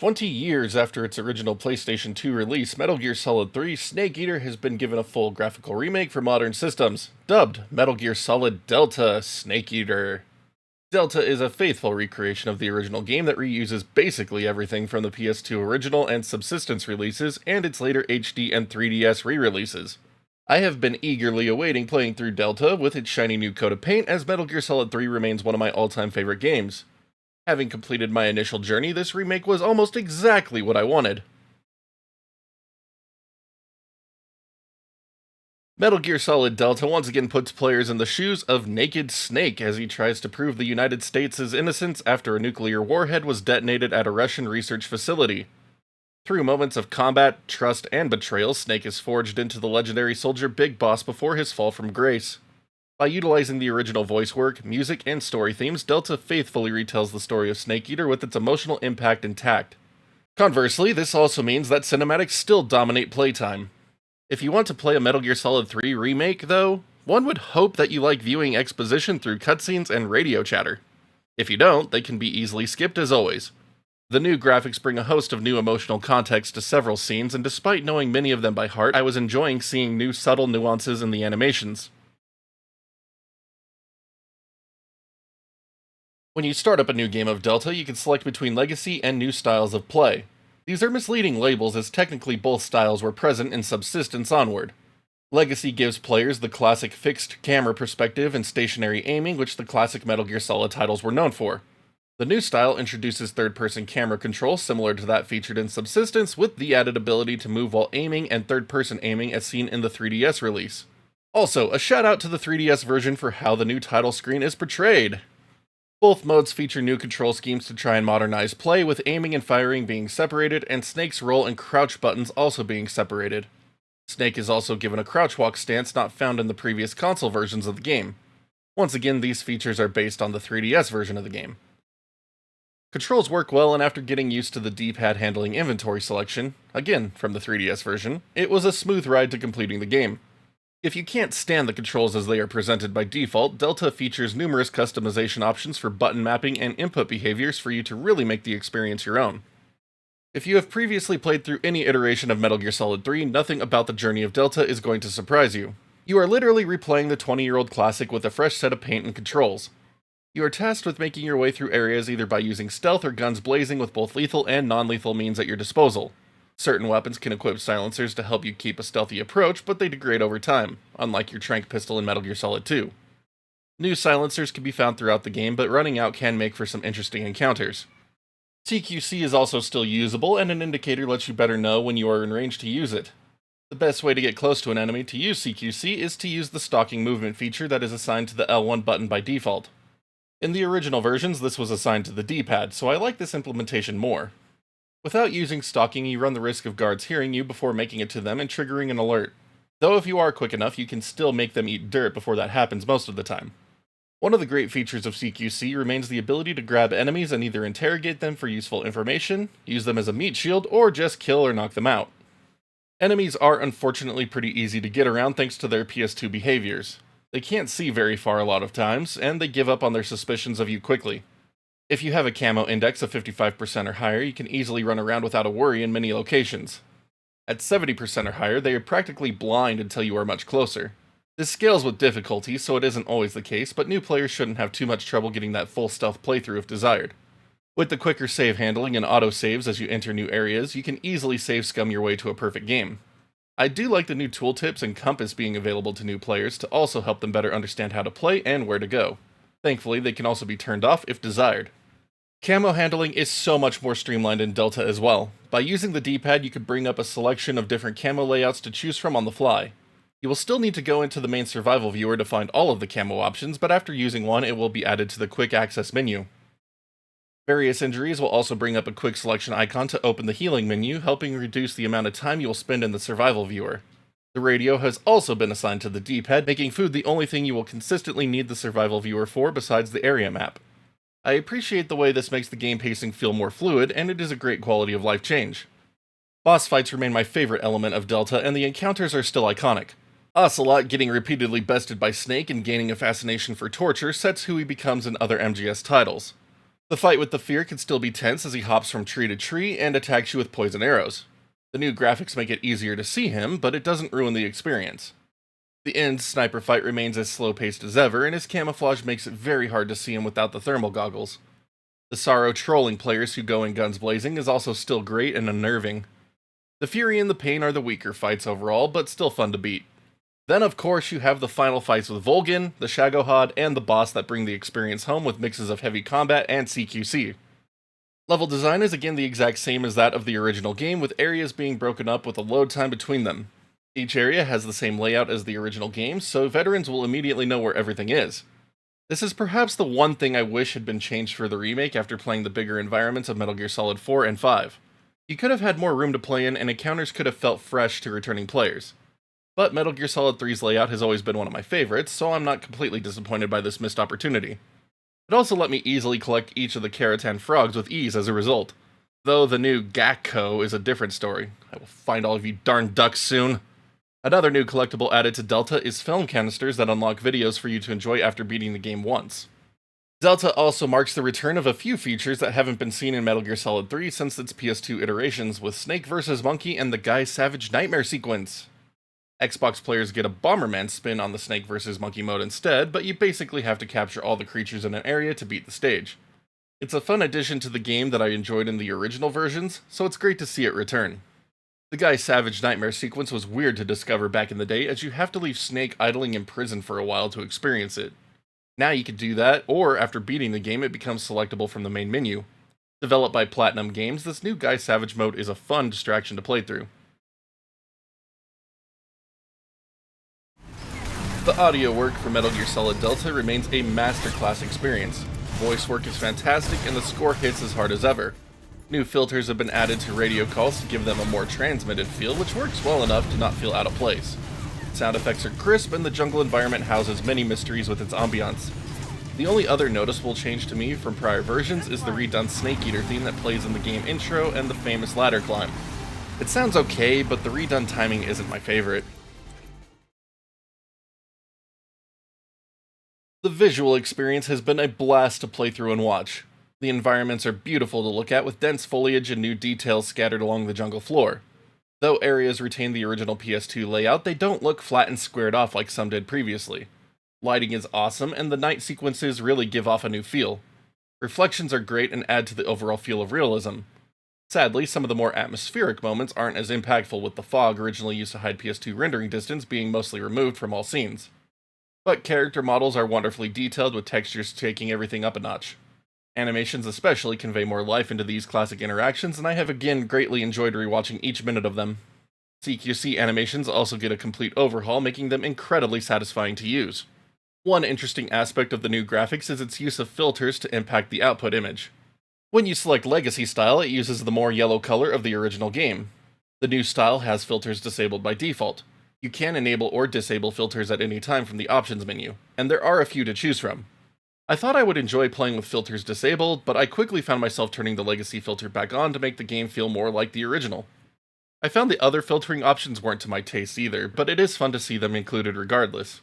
20 years after its original PlayStation 2 release, Metal Gear Solid 3 Snake Eater has been given a full graphical remake for modern systems, dubbed Metal Gear Solid Delta Snake Eater. Delta is a faithful recreation of the original game that reuses basically everything from the PS2 original and Subsistence releases and its later HD and 3DS re-releases. I have been eagerly awaiting playing through Delta with its shiny new coat of paint, as Metal Gear Solid 3 remains one of my all-time favorite games. Having completed my initial journey, this remake was almost exactly what I wanted. Metal Gear Solid Delta once again puts players in the shoes of Naked Snake as he tries to prove the United States' innocence after a nuclear warhead was detonated at a Russian research facility. Through moments of combat, trust, and betrayal, Snake is forged into the legendary soldier Big Boss before his fall from grace. By utilizing the original voice work, music, and story themes, Delta faithfully retells the story of Snake Eater with its emotional impact intact. Conversely, this also means that cinematics still dominate playtime. If you want to play a Metal Gear Solid 3 remake, though, one would hope that you like viewing exposition through cutscenes and radio chatter. If you don't, they can be easily skipped as always. The new graphics bring a host of new emotional context to several scenes, and despite knowing many of them by heart, I was enjoying seeing new subtle nuances in the animations. When you start up a new game of Delta, you can select between Legacy and New Styles of Play. These are misleading labels, as technically both styles were present in Subsistence onward. Legacy gives players the classic fixed camera perspective and stationary aiming, which the classic Metal Gear Solid titles were known for. The new style introduces third-person camera control similar to that featured in Subsistence, with the added ability to move while aiming and third-person aiming as seen in the 3DS release. Also, a shout out to the 3DS version for how the new title screen is portrayed. Both modes feature new control schemes to try and modernize play, with aiming and firing being separated, and Snake's roll and crouch buttons also being separated. Snake is also given a crouch walk stance not found in the previous console versions of the game. Once again, these features are based on the 3DS version of the game. Controls work well, and after getting used to the D-pad handling inventory selection, again from the 3DS version, it was a smooth ride to completing the game. If you can't stand the controls as they are presented by default, Delta features numerous customization options for button mapping and input behaviors for you to really make the experience your own. If you have previously played through any iteration of Metal Gear Solid 3, nothing about the journey of Delta is going to surprise you. You are literally replaying the 20-year-old classic with a fresh set of paint and controls. You are tasked with making your way through areas either by using stealth or guns blazing with both lethal and non-lethal means at your disposal. Certain weapons can equip silencers to help you keep a stealthy approach, but they degrade over time, unlike your tranq pistol in Metal Gear Solid 2. New silencers can be found throughout the game, but running out can make for some interesting encounters. CQC is also still usable, and an indicator lets you better know when you are in range to use it. The best way to get close to an enemy to use CQC is to use the stalking movement feature that is assigned to the L1 button by default. In the original versions, this was assigned to the D-pad, so I like this implementation more. Without using stalking, you run the risk of guards hearing you before making it to them and triggering an alert. Though if you are quick enough, you can still make them eat dirt before that happens most of the time. One of the great features of CQC remains the ability to grab enemies and either interrogate them for useful information, use them as a meat shield, or just kill or knock them out. Enemies are unfortunately pretty easy to get around thanks to their PS2 behaviors. They can't see very far a lot of times, and they give up on their suspicions of you quickly. If you have a camo index of 55% or higher, you can easily run around without a worry in many locations. At 70% or higher, they are practically blind until you are much closer. This scales with difficulty, so it isn't always the case, but new players shouldn't have too much trouble getting that full stealth playthrough if desired. With the quicker save handling and auto-saves as you enter new areas, you can easily save scum your way to a perfect game. I do like the new tooltips and compass being available to new players to also help them better understand how to play and where to go. Thankfully, they can also be turned off if desired. Camo handling is so much more streamlined in Delta as well. By using the D-pad, you could bring up a selection of different camo layouts to choose from on the fly. You will still need to go into the main survival viewer to find all of the camo options, but after using one, it will be added to the quick access menu. Various injuries will also bring up a quick selection icon to open the healing menu, helping reduce the amount of time you will spend in the survival viewer. The radio has also been assigned to the D-pad, making food the only thing you will consistently need the survival viewer for besides the area map. I appreciate the way this makes the game pacing feel more fluid, and it is a great quality of life change. Boss fights remain my favorite element of Delta, and the encounters are still iconic. Ocelot getting repeatedly bested by Snake and gaining a fascination for torture sets who he becomes in other MGS titles. The fight with the Fear can still be tense as he hops from tree to tree and attacks you with poison arrows. The new graphics make it easier to see him, but it doesn't ruin the experience. The end sniper fight remains as slow-paced as ever, and his camouflage makes it very hard to see him without the thermal goggles. The Sorrow trolling players who go in guns blazing is also still great and unnerving. The Fury and the Pain are the weaker fights overall, but still fun to beat. Then of course you have the final fights with Volgin, the Shagohod, and the boss that bring the experience home with mixes of heavy combat and CQC. Level design is again the exact same as that of the original game, with areas being broken up with a load time between them. Each area has the same layout as the original game, so veterans will immediately know where everything is. This is perhaps the one thing I wish had been changed for the remake after playing the bigger environments of Metal Gear Solid 4 and 5. You could have had more room to play in, and encounters could have felt fresh to returning players. But Metal Gear Solid 3's layout has always been one of my favorites, so I'm not completely disappointed by this missed opportunity. It also let me easily collect each of the Keratan frogs with ease as a result. Though the new Gakko is a different story. I will find all of you darn ducks soon. Another new collectible added to Delta is film canisters that unlock videos for you to enjoy after beating the game once. Delta also marks the return of a few features that haven't been seen in Metal Gear Solid 3 since its PS2 iterations, with Snake vs. Monkey and the Guy Savage Nightmare sequence. Xbox players get a Bomberman spin on the Snake vs. Monkey mode instead, but you basically have to capture all the creatures in an area to beat the stage. It's a fun addition to the game that I enjoyed in the original versions, so it's great to see it return. The Guy Savage Nightmare sequence was weird to discover back in the day, as you have to leave Snake idling in prison for a while to experience it. Now you can do that, or after beating the game it becomes selectable from the main menu. Developed by Platinum Games, this new Guy Savage mode is a fun distraction to play through. The audio work for Metal Gear Solid Delta remains a masterclass experience. Voice work is fantastic and the score hits as hard as ever. New filters have been added to radio calls to give them a more transmitted feel, which works well enough to not feel out of place. Sound effects are crisp, and the jungle environment houses many mysteries with its ambiance. The only other noticeable change to me from prior versions is the redone Snake Eater theme that plays in the game intro and the famous ladder climb. It sounds okay, but the redone timing isn't my favorite. The visual experience has been a blast to play through and watch. The environments are beautiful to look at, with dense foliage and new details scattered along the jungle floor. Though areas retain the original PS2 layout, they don't look flat and squared off like some did previously. Lighting is awesome, and the night sequences really give off a new feel. Reflections are great and add to the overall feel of realism. Sadly, some of the more atmospheric moments aren't as impactful, with the fog originally used to hide PS2 rendering distance being mostly removed from all scenes. But character models are wonderfully detailed, with textures taking everything up a notch. Animations especially convey more life into these classic interactions, and I have again greatly enjoyed rewatching each minute of them. CQC animations also get a complete overhaul, making them incredibly satisfying to use. One interesting aspect of the new graphics is its use of filters to impact the output image. When you select Legacy style, it uses the more yellow color of the original game. The new style has filters disabled by default. You can enable or disable filters at any time from the options menu, and there are a few to choose from. I thought I would enjoy playing with filters disabled, but I quickly found myself turning the Legacy filter back on to make the game feel more like the original. I found the other filtering options weren't to my taste either, but it is fun to see them included regardless.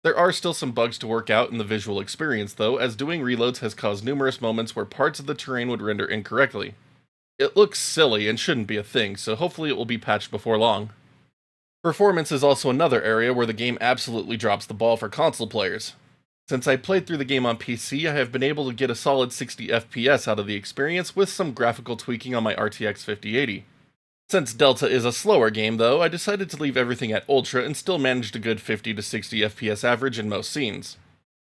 There are still some bugs to work out in the visual experience though, as doing reloads has caused numerous moments where parts of the terrain would render incorrectly. It looks silly and shouldn't be a thing, so hopefully it will be patched before long. Performance is also another area where the game absolutely drops the ball for console players. Since I played through the game on PC, I have been able to get a solid 60 FPS out of the experience with some graphical tweaking on my RTX 5080. Since Delta is a slower game though, I decided to leave everything at Ultra and still managed a good 50 to 60 FPS average in most scenes.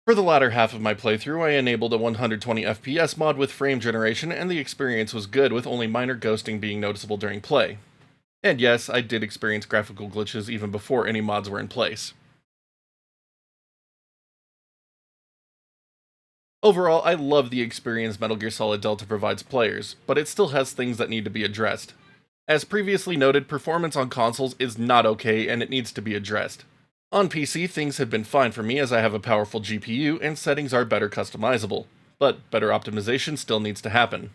For the latter half of my playthrough, I enabled a 120 FPS mod with frame generation, and the experience was good, with only minor ghosting being noticeable during play. And yes, I did experience graphical glitches even before any mods were in place. Overall, I love the experience Metal Gear Solid Delta provides players, but it still has things that need to be addressed. As previously noted, performance on consoles is not okay and it needs to be addressed. On PC, things have been fine for me as I have a powerful GPU and settings are better customizable, but better optimization still needs to happen.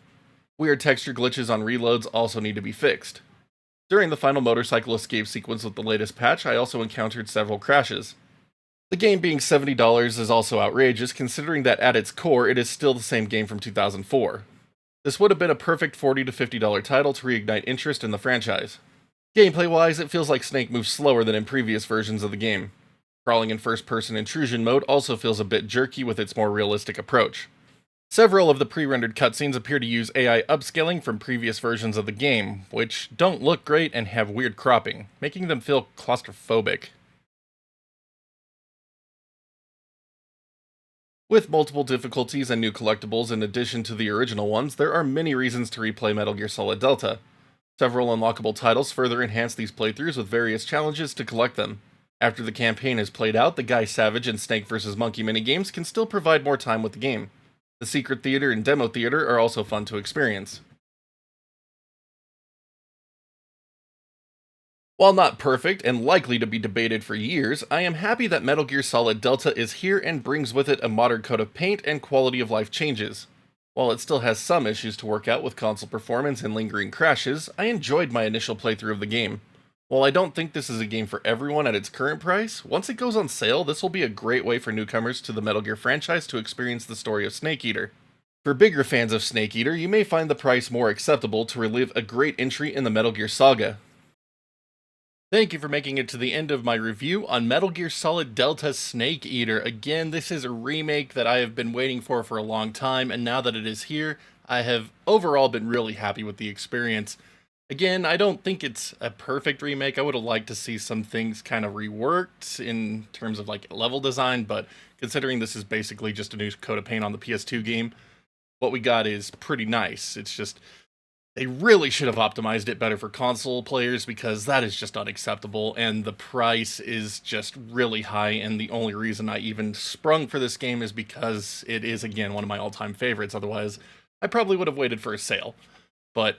Weird texture glitches on reloads also need to be fixed. During the final motorcycle escape sequence with the latest patch, I also encountered several crashes. The game being $70 is also outrageous, considering that at its core it is still the same game from 2004. This would have been a perfect $40 to $50 title to reignite interest in the franchise. Gameplay-wise, it feels like Snake moves slower than in previous versions of the game. Crawling in first-person intrusion mode also feels a bit jerky with its more realistic approach. Several of the pre-rendered cutscenes appear to use AI upscaling from previous versions of the game, which don't look great and have weird cropping, making them feel claustrophobic. With multiple difficulties and new collectibles in addition to the original ones, there are many reasons to replay Metal Gear Solid Delta. Several unlockable titles further enhance these playthroughs with various challenges to collect them. After the campaign is played out, the Guy Savage and Snake vs. Monkey minigames can still provide more time with the game. The Secret Theater and Demo Theater are also fun to experience. While not perfect and likely to be debated for years, I am happy that Metal Gear Solid Delta is here and brings with it a modern coat of paint and quality of life changes. While it still has some issues to work out with console performance and lingering crashes, I enjoyed my initial playthrough of the game. While I don't think this is a game for everyone at its current price, once it goes on sale, this will be a great way for newcomers to the Metal Gear franchise to experience the story of Snake Eater. For bigger fans of Snake Eater, you may find the price more acceptable to relive a great entry in the Metal Gear saga. Thank you for making it to the end of my review on Metal Gear Solid Delta Snake Eater. Again, this is a remake that I have been waiting for a long time, and now that it is here, I have overall been really happy with the experience. Again, I don't think it's a perfect remake. I would have liked to see some things kind of reworked in terms of like level design, but considering this is basically just a new coat of paint on the PS2 game, what we got is pretty nice. It's just they really should have optimized it better for console players because that is just unacceptable, and the price is just really high, and the only reason I even sprung for this game is because it is, again, one of my all-time favorites. Otherwise, I probably would have waited for a sale. But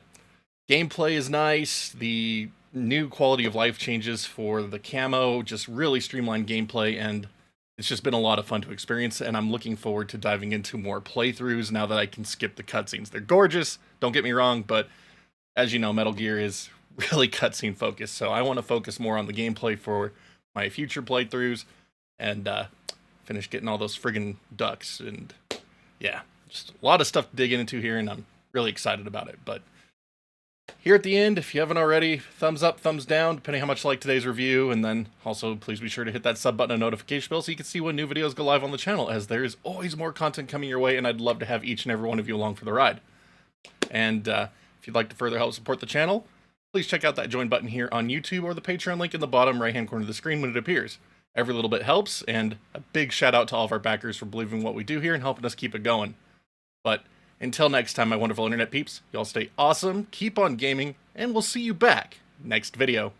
gameplay is nice, the new quality of life changes for the camo just really streamlined gameplay, and it's just been a lot of fun to experience, and I'm looking forward to diving into more playthroughs now that I can skip the cutscenes. They're gorgeous, don't get me wrong, but as you know, Metal Gear is really cutscene focused, so I want to focus more on the gameplay for my future playthroughs and finish getting all those friggin' ducks. And yeah, just a lot of stuff to dig into here, and I'm really excited about it. But here at the end, if you haven't already, thumbs up, thumbs down, depending how much you like today's review, and then also please be sure to hit that sub button and notification bell so you can see when new videos go live on the channel, as there is always more content coming your way, and I'd love to have each and every one of you along for the ride. And if you'd like to further help support the channel, please check out that join button here on YouTube or the Patreon link in the bottom right-hand corner of the screen when it appears. Every little bit helps, and a big shout out to all of our backers for believing in what we do here and helping us keep it going. But until next time, my wonderful internet peeps, y'all stay awesome, keep on gaming, and we'll see you back next video.